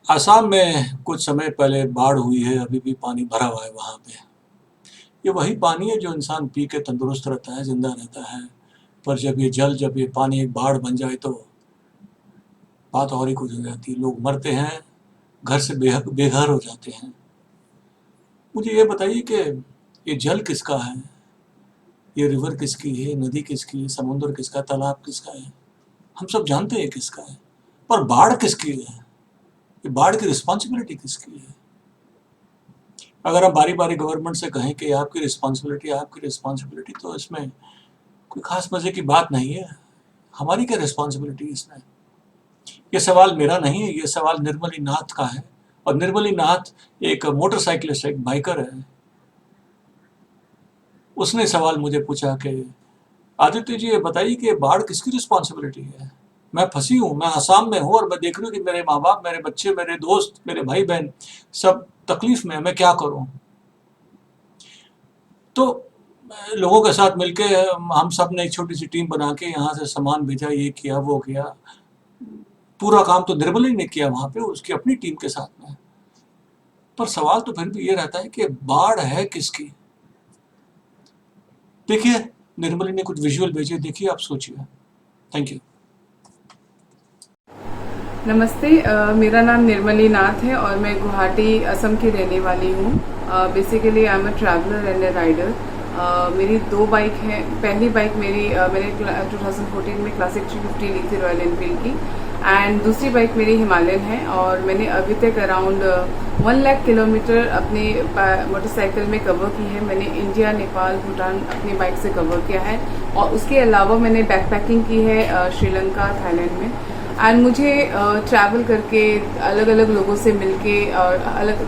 आसाम में कुछ समय पहले बाढ़ हुई है, अभी भी पानी भरा हुआ है वहाँ पे। ये वही पानी है जो इंसान पी के तंदुरुस्त रहता है, ज़िंदा रहता है। पर जब ये पानी एक बाढ़ बन जाए तो बात और ही कुछ हो जाती है। लोग मरते हैं, घर से बेघर हो जाते हैं। मुझे ये बताइए कि ये जल किसका है? ये रिवर किसकी है? नदी किसकी है? समुद्र किसका? तालाब किसका है? हम सब जानते हैं किसका है। पर बाढ़ किसकी है? ये बाढ़ की रिस्पॉन्सिबिलिटी किसकी है? अगर हम बारी-बारी गवर्नमेंट से कहें कि आपकी रिस्पॉन्सिबिलिटी तो इसमें कोई ख़ास मज़े की बात नहीं है। हमारी क्या रिस्पॉन्सिबिलिटी है इसमें? ये सवाल मेरा नहीं है, ये सवाल निर्मली नाथ का है। और निर्मली नाथ एक मोटरसाइकिलिस्ट है, एक बाइकर है। उसने सवाल मुझे पूछा कि आदित्य जी, ये बताइए कि बाढ़ किसकी रिस्पॉन्सिबिलिटी है? मैं फंसी हूँ, मैं असम में हूँ और मैं देख रही हूँ कि मेरे माँ बाप, मेरे बच्चे, मेरे दोस्त, मेरे भाई बहन सब तकलीफ में है, मैं क्या करूँ? तो लोगों के साथ मिलके हम सब ने एक छोटी सी टीम बना के यहाँ से सामान भेजा, ये किया वो किया। पूरा काम तो निर्मली ने किया वहाँ पे उसकी अपनी टीम के साथ में। पर सवाल तो फिर भी ये रहता है कि बाढ़ है किसकी? देखिए, निर्मली ने कुछ विजुअल भेजे, देखिए, आप सोचिए। Thank you. नमस्ते, मेरा नाम निर्मली नाथ है और मैं गुवाहाटी असम की रहने वाली हूँ। Basically I am a traveller and a rider. मेरी दो बाइक हैं। पहली बाइक मैंने 2014 में क्लासिक 350 ली थी रॉयल एनफील्ड की, एंड दूसरी बाइक मेरी हिमालयन है। और मैंने अभी तक अराउंड 1 लाख किलोमीटर अपनी मोटरसाइकिल में कवर की है। मैंने इंडिया, नेपाल, भूटान अपनी बाइक से कवर किया है, और उसके अलावा मैंने बैकपैकिंग की है श्रीलंका, थाईलैंड में। एंड मुझे ट्रैवल करके, अलग अलग लोगों से मिलके और अलग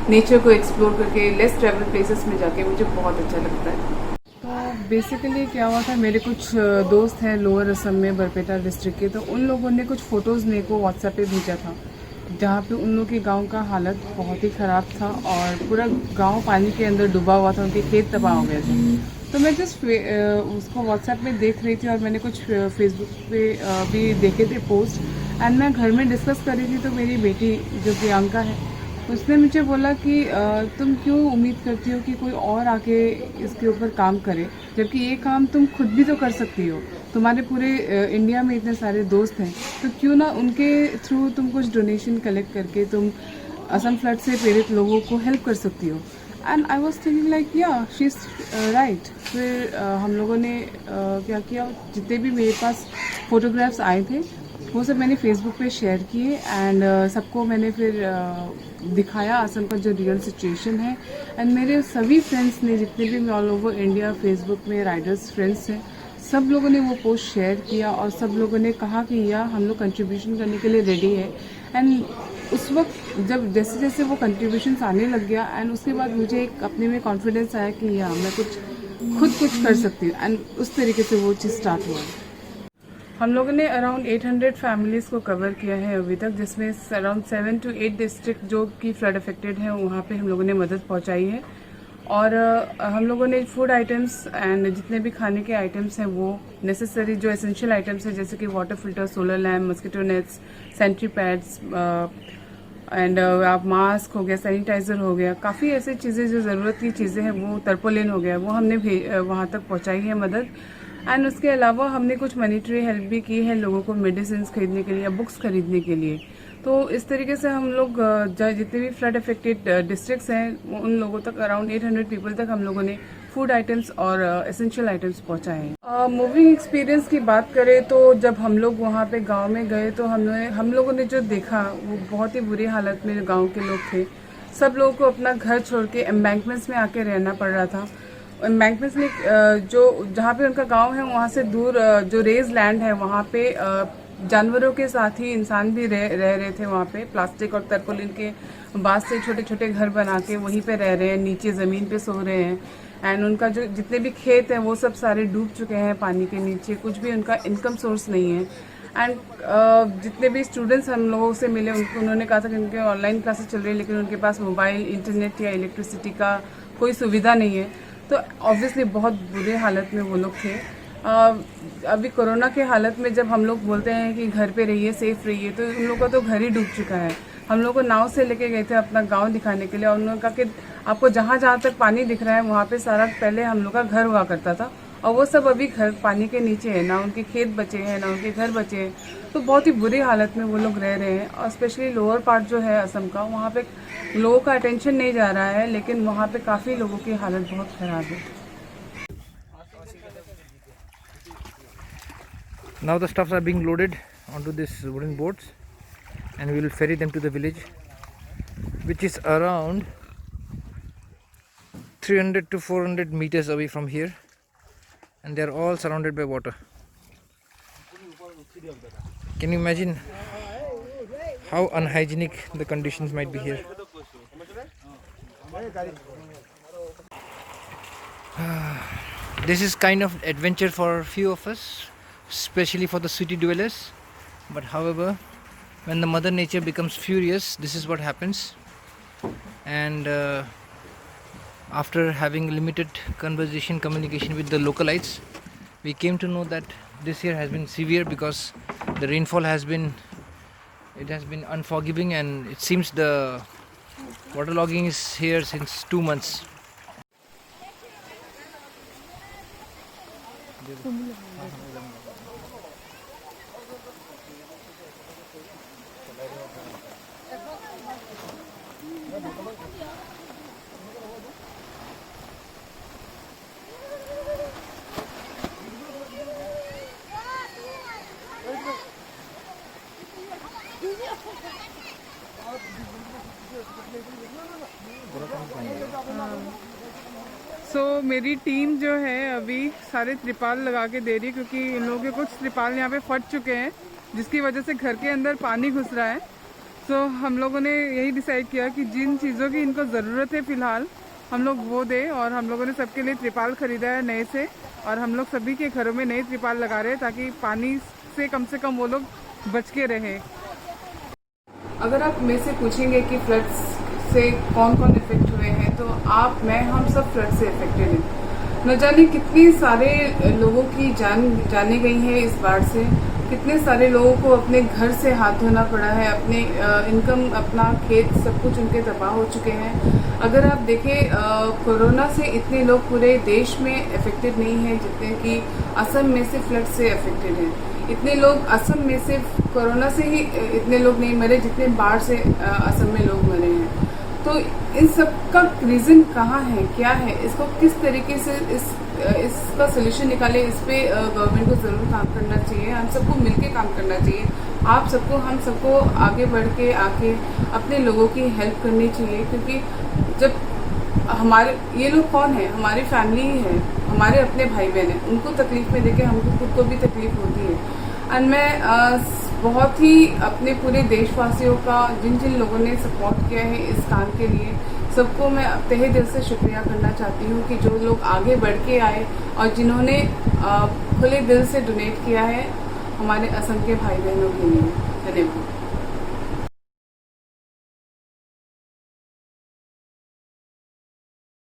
नेचर को एक्सप्लोर करके, लेस ट्रैवल प्लेसेस में जाके मुझे बहुत अच्छा लगता है। तो बेसिकली क्या हुआ था, मेरे कुछ दोस्त हैं लोअर असम में, बरपेटा डिस्ट्रिक्ट के, तो उन लोगों ने कुछ फ़ोटोज़ मेरे को व्हाट्सएप पे भेजा था, जहाँ पे उन लोगों के गांव का हालत बहुत ही ख़राब था और पूरा गांव पानी के अंदर डूबा हुआ था, उनके खेत तबाह हो गए थे। तो मैं जस्ट उसको व्हाट्सएप में देख रही थी, और मैंने कुछ फेसबुक पे भी देखे थे पोस्ट, एंड मैं घर में डिस्कस कर रही थी। तो मेरी बेटी जो प्रियंका है, उसने मुझे बोला कि तुम क्यों उम्मीद करती हो कि कोई और आके इसके ऊपर काम करे, जबकि ये काम तुम खुद भी तो कर सकती हो। तुम्हारे पूरे इंडिया में इतने सारे दोस्त हैं, तो क्यों ना उनके थ्रू तुम कुछ डोनेशन कलेक्ट करके तुम असम फ्लड से पीड़ित लोगों को हेल्प कर सकती हो। And I was thinking like या शी इज़ राइट। फिर हम लोगों ने क्या किया, जितने भी मेरे पास फोटोग्राफ्स आए थे वो सब मैंने फेसबुक पे शेयर किए, एंड सबको मैंने फिर दिखाया असम का जो रियल सिचुएशन है। एंड मेरे सभी फ्रेंड्स ने, जितने भी ऑल ओवर इंडिया फेसबुक में राइडर्स फ्रेंड्स हैं, सब लोगों ने वो पोस्ट शेयर किया, और सब लोगों ने कहा कि या हम लोग कंट्रीब्यूशन करने के लिए रेडी है। एंड उस वक्त जब जैसे जैसे वो कंट्रीब्यूशंस आने लग गया, एंड उसके बाद मुझे एक अपने में कॉन्फिडेंस आया कि या मैं खुद कुछ कर सकती हूँ, एंड उस तरीके से वो चीज़ स्टार्ट हुआ। हम लोगों ने अराउंड 800 फैमिलीज़ को कवर किया है अभी तक, जिसमें अराउंड 7 to 8 डिस्ट्रिक्ट जो कि फ्लड अफेक्टेड हैं, वहाँ पे हम लोगों ने मदद पहुँचाई है। और हम लोगों ने फूड आइटम्स एंड जितने भी खाने के आइटम्स हैं, वो नेसेसरी जो एसेंशियल आइटम्स हैं, जैसे कि water filter, solar lamp, mosquito nets, sanitary pads, and आप मास्क हो गया, सैनिटाइज़र हो गया, काफ़ी ऐसी चीज़ें जो ज़रूरत की चीज़ें हैं, वो तरपोलिन हो गया, वो हमने वहाँ तक पहुँचाई है मदद। एंड उसके अलावा हमने कुछ मॉनिटरी हेल्प भी की है लोगों को, मेडिसिन खरीदने के लिए या बुक्स खरीदने के लिए। तो इस तरीके से हम लोग जितने भी फ्लड अफेक्टेड डिस्ट्रिक्ट्स हैं, उन लोगों तक, अराउंड 800 पीपल तक हम लोगों ने फूड आइटम्स और एसेंशियल आइटम्स पहुंचाए हैं। मूविंग एक्सपीरियंस की बात करें तो जब हम लोग वहाँ पे गांव में गए, तो हम लोगों ने जो देखा वो बहुत ही बुरी हालत में गांव के लोग थे। सब लोगों को अपना घर छोड़ के एम्बैंकमेंट्स में आके रहना पड़ रहा था। एम्बैंकमेंट्स में जो जहाँ पे उनका गांव है, वहाँ से दूर जो रेज लैंड है, वहाँ पे जानवरों के साथ ही इंसान भी रह रहे थे वहाँ पे। प्लास्टिक और तरपोलिन के बांस से छोटे छोटे घर बना के वहीं पे रह रहे हैं, नीचे ज़मीन पे सो रहे हैं। एंड उनका जो जितने भी खेत हैं वो सब सारे डूब चुके हैं पानी के नीचे, कुछ भी उनका इनकम सोर्स नहीं है। एंड जितने भी स्टूडेंट्स हम लोगों से मिले, उन्होंने कहा था कि उनके ऑनलाइन क्लासेस चल रही है, लेकिन उनके पास मोबाइल, इंटरनेट या इलेक्ट्रिसिटी का कोई सुविधा नहीं है। तो ऑब्वियसली बहुत बुरे हालत में वो लोग थे। अभी कोरोना के हालत में जब हम लोग बोलते हैं कि घर पे रहिए, सेफ रहिए, तो उन लोगों का तो घर ही डूब चुका है। हम लोग को नाव से लेके गए थे अपना गांव दिखाने के लिए, और उन्होंने कहा कि आपको जहाँ जहाँ तक पानी दिख रहा है वहाँ पे सारा पहले हम लोग का घर हुआ करता था, और वो सब अभी घर पानी के नीचे है, ना उनके खेत बचे हैं ना उनके घर बचे हैं। तो बहुत ही बुरी हालत में वो लोग रह रहे हैं, और स्पेशली लोअर पार्ट जो है असम का, वहाँ पे लोगों का अटेंशन नहीं जा रहा है, लेकिन वहाँ पे काफ़ी लोगों की हालत बहुत ख़राब है। Now the stuffs are being loaded onto these wooden boats and we will ferry them to the village, which is around 300 to 400 meters away from here, and they are all surrounded by water. Can you imagine how unhygienic the conditions might be here? This is kind of adventure for a few of us, especially for the city dwellers, but however, when the mother nature becomes furious, this is what happens. And after having limited communication with the localites, we came to know that this year has been severe because the rainfall has been unforgiving, and it seems the waterlogging is here since 2 months. मेरी team जो है अभी सारे त्रिपाल लगा के दे रही है, क्योंकि इन लोगों के कुछ त्रिपाल यहाँ पे फट चुके हैं, जिसकी वजह से घर के अंदर पानी घुस रहा है। सो हम लोगों ने यही डिसाइड किया कि जिन चीज़ों की इनको ज़रूरत है फ़िलहाल हम लोग वो दें, और हम लोगों ने सबके लिए त्रिपाल ख़रीदा है नए से, और हम लोग सभी के घरों में नए त्रिपाल लगा रहे हैं ताकि पानी से कम वो लोग बच के रहे। अगर आप मेरे से पूछेंगे कि फ्लड्स से कौन कौन इफेक्ट हुए हैं, तो हम सब फ्लड से इफेक्टेड हैं। न जाने कितने सारे लोगों की जाने गई है इस बाढ़ से, कितने सारे लोगों को अपने घर से हाथ धोना पड़ा है, अपने इनकम, अपना खेत, सब कुछ उनके तबाह हो चुके हैं। अगर आप देखें कोरोना से इतने लोग पूरे देश में इफेक्टेड नहीं हैं जितने कि असम में से फ्लड से इफेक्टेड हैं। इतने लोग असम में से कोरोना से ही इतने लोग नहीं मरे जितने बाढ़ से असम में लोग मरे हैं। तो इन सब का रीज़न कहाँ है, क्या है, इसको किस तरीके से इसका सोल्यूशन निकाले, इस पे गवर्नमेंट को ज़रूर काम करना चाहिए। हम सबको मिलके काम करना चाहिए। आप सबको, हम सबको आगे बढ़ के आके अपने लोगों की हेल्प करनी चाहिए, क्योंकि जब हमारे ये लोग कौन है, हमारी फैमिली ही है, हमारे अपने भाई बहन हैं, उनको तकलीफ में देखे हमको खुद को भी तकलीफ होती है। और मैं बहुत ही अपने पूरे देशवासियों का, जिन जिन लोगों ने सपोर्ट किया है इस काम के लिए, सबको मैं तहे दिल से शुक्रिया करना चाहती हूँ कि जो लोग आगे बढ़ के आए और जिन्होंने खुले दिल से डोनेट किया है हमारे असम के भाई बहनों के लिए। धन्यवाद।